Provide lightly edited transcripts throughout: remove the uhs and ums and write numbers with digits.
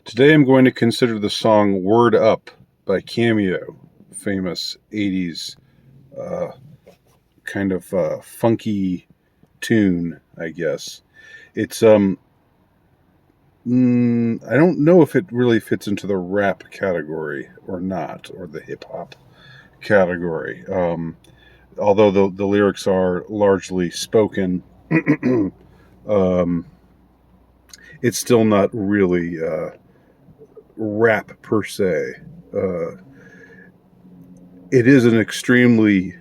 Today I'm going to consider the song Word Up by Cameo, famous 80s uh, kind of funky tune, I guess. It's I don't know if it really fits into the rap category or not, or the hip hop category. Although the lyrics are largely spoken, um, it's still not really rap per se. Uh, it is an extremely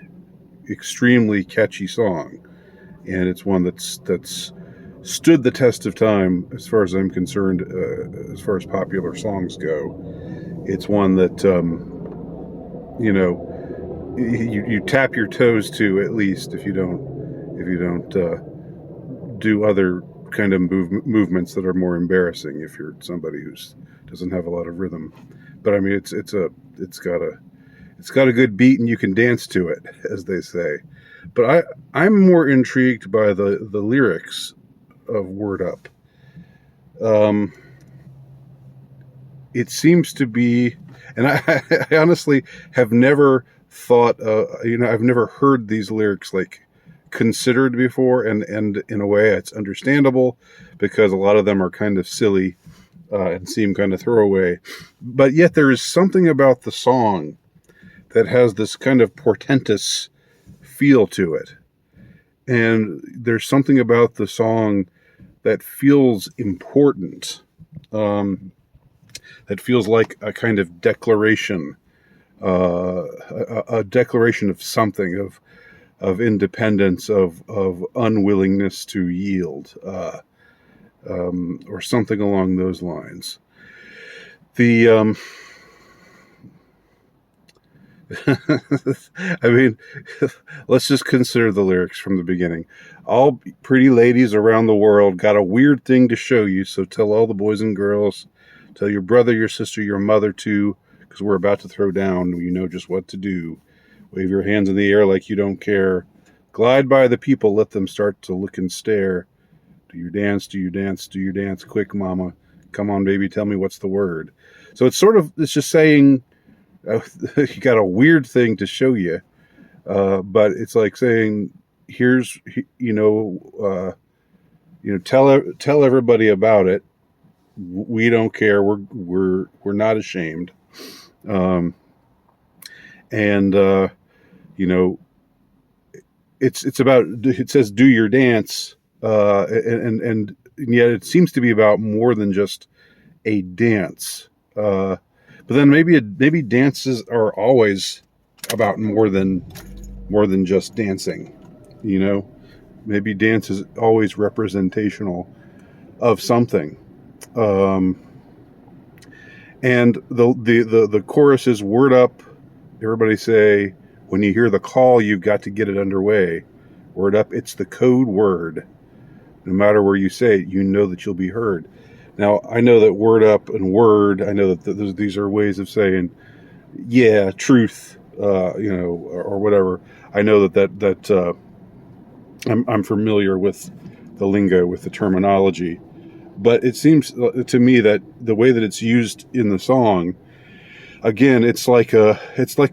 catchy song, and it's one that's stood the test of time as far as I'm concerned. As far as popular songs go, it's one that you know you tap your toes to, at least if you don't do other kind of movements that are more embarrassing if you're somebody who's doesn't have a lot of rhythm. But I mean, it's got a it's got a good beat and you can dance to it, as they say. But I'm more intrigued by the lyrics of Word Up. Um, it seems to be, and I honestly have never thought, I've never heard these lyrics like considered before, and in a way it's understandable because a lot of them are kind of silly and seem kind of throwaway. But yet there is something about the song that has this kind of portentous feel to it. And there's something about the song that feels important, um, that feels like a kind of declaration, a declaration of something, of independence, of unwillingness to yield, or something along those lines. The I mean, let's just consider the lyrics from the beginning. All pretty ladies around the world got a weird thing to show you, so tell all the boys and girls, tell your brother, your sister, your mother too, because we're about to throw down. You know just what to do. Wave your hands in the air like you don't care. Glide by the people, let them start to look and stare. Do your dance, do your dance, do your dance, quick, mama. Come on, baby, tell me what's the word. So it's just saying, you got a weird thing to show you, but it's like saying, here's, tell everybody about it. We don't care. We're not ashamed. Um, and you know, it's about, it says do your dance, and yet it seems to be about more than just a dance. But then maybe dances are always about more than just dancing. You know, maybe dance is always representational of something. Um, and the chorus is word up. Everybody say, when you hear the call, you've got to get it underway. Word up. It's the code word. No matter where you say it, you know that you'll be heard. Now, I know that word up and word, I know that these are ways of saying, yeah, truth, or whatever. I know that I'm familiar with the lingo, with the terminology. But it seems to me that the way that it's used in the song, again, it's like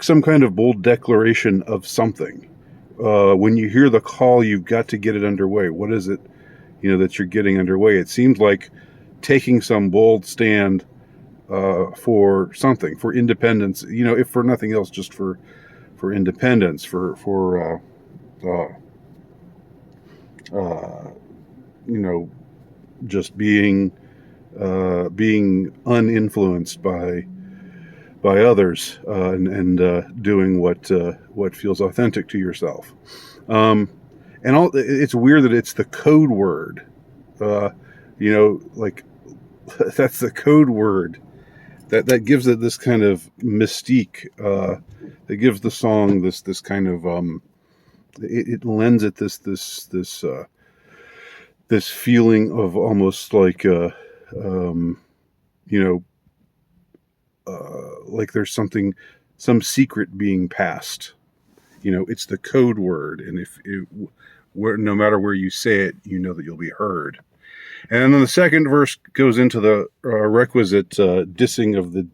some kind of bold declaration of something. When you hear the call, you've got to get it underway. What is it, that you're getting underway? It seems like taking some bold stand for something, for independence. If for nothing else, just for independence, for uh, you know, just being uninfluenced by others, and doing what feels authentic to yourself. Um, it's weird that it's the code word. Like that's the code word that gives it this kind of mystique. That gives the song this kind of it lends it this feeling of almost like um, you know like there's some secret being passed. It's the code word, and if no matter where you say it, you know that you'll be heard. And then the second verse goes into the requisite dissing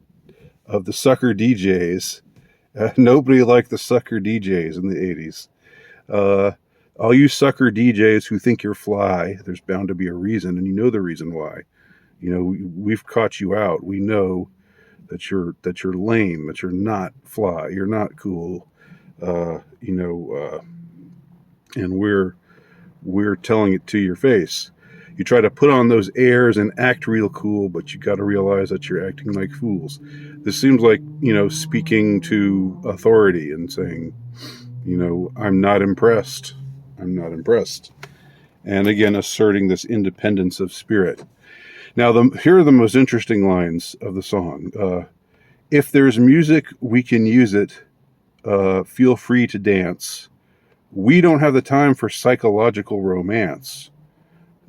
of the sucker DJs. Nobody liked the sucker DJs in the 80s. Uh, all you sucker DJs who think you're fly, there's bound to be a reason, and you know the reason why. You know, we've caught you out. We know that you're lame, that you're not fly, you're not cool. And we're telling it to your face. You try to put on those airs and act real cool, but you got to realize that you're acting like fools. This seems like, speaking to authority and saying, I'm not impressed. I'm not impressed. And again, asserting this independence of spirit. Now, here are the most interesting lines of the song. If there's music, we can use it. Feel free to dance. We don't have the time for psychological romance.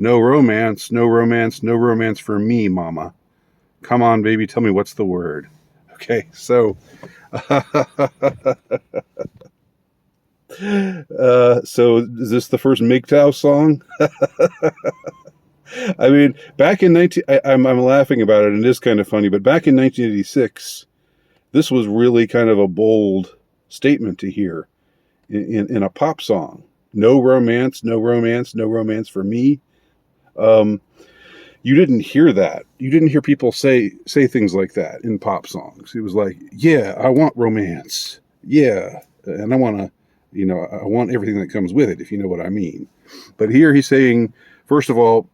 No romance, no romance, no romance for me, mama. Come on, baby, tell me what's the word. Okay, so... so is this the first MGTOW song? I mean, back in I'm laughing about it, and it is kind of funny, but back in 1986, this was really kind of a bold statement to hear in a pop song. No romance, no romance, no romance for me. You didn't hear that. You didn't hear people say things like that in pop songs. It was like, yeah, I want romance. Yeah. And I want to, I want everything that comes with it, if you know what I mean. But here he's saying, first of all,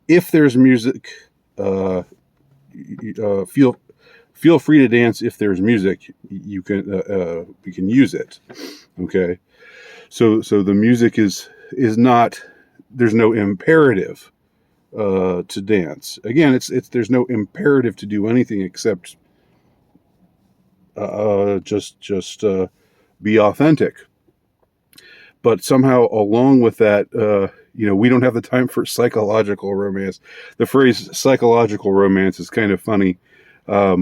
if there's music, feel free to dance. If there's music, we can use it. Okay. So the music is not, there's no imperative to dance. Again, it's there's no imperative to do anything except just be authentic. But somehow along with that, we don't have the time for psychological romance. The phrase psychological romance is kind of funny. How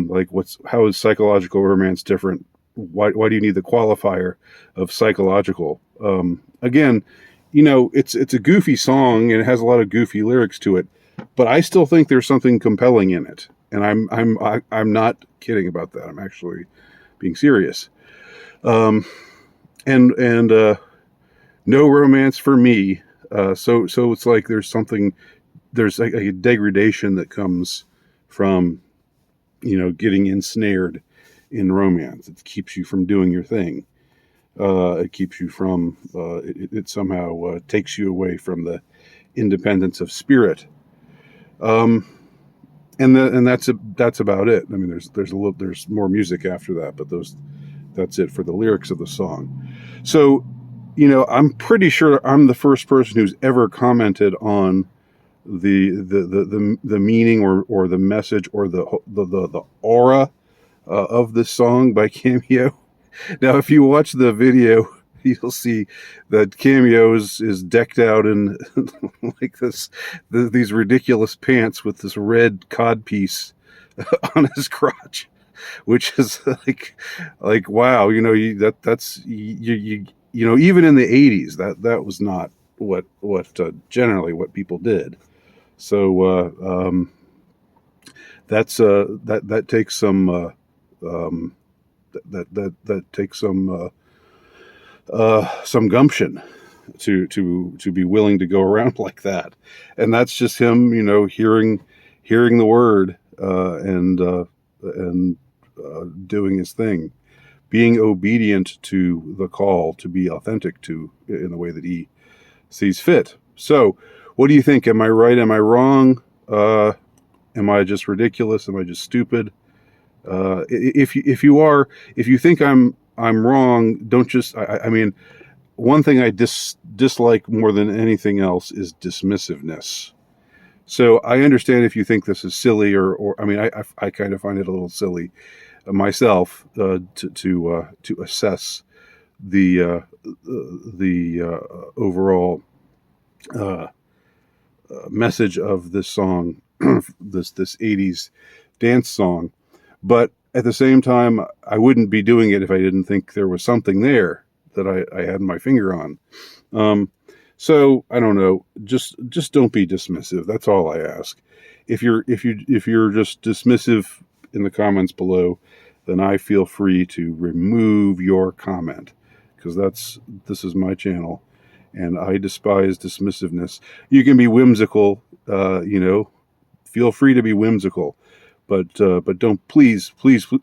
is psychological romance different? Why do you need the qualifier of psychological? Again, it's a goofy song and it has a lot of goofy lyrics to it, but I still think there's something compelling in it. And I'm not kidding about that. I'm actually being serious. And no romance for me. So it's like there's like a degradation that comes from, getting ensnared in romance. It keeps you from doing your thing. It keeps you from, it somehow takes you away from the independence of spirit. And that's about it. I mean, there's more music after that, but that's it for the lyrics of the song. So, I'm pretty sure I'm the first person who's ever commented on the meaning or the message or the aura of this song by Cameo. Now, if you watch the video, you'll see that Cameo is decked out in like these ridiculous pants with this red codpiece on his crotch, which is like wow, that's even in the 80s that was not what generally what people did. So that's that takes some that takes some gumption to be willing to go around like that, and that's just him, hearing the word and doing his thing, being obedient to the call to be authentic in the way that he sees fit. So, what do you think? Am I right? Am I wrong? Am I just ridiculous? Am I just stupid? If you think I'm wrong, don't just. I mean, one thing I dislike more than anything else is dismissiveness. So I understand if you think this is silly, or I mean, I kind of find it a little silly myself to assess the overall message of this song, this 80s dance song. But at the same time, I wouldn't be doing it if I didn't think there was something there that I had my finger on. So I don't know. Just don't be dismissive. That's all I ask. If you're just dismissive in the comments below, then I feel free to remove your comment, because this is my channel, and I despise dismissiveness. You can be whimsical, feel free to be whimsical, but don't, please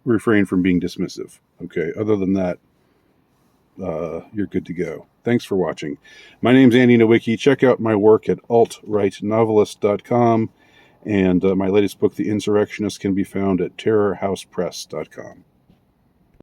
refrain from being dismissive. Okay. Other than that, you're good to go. Thanks for watching. My name's Andy Nowicki. Check out my work at altrightnovelist.com, and my latest book, The Insurrectionist, can be found at terrorhousepress.com.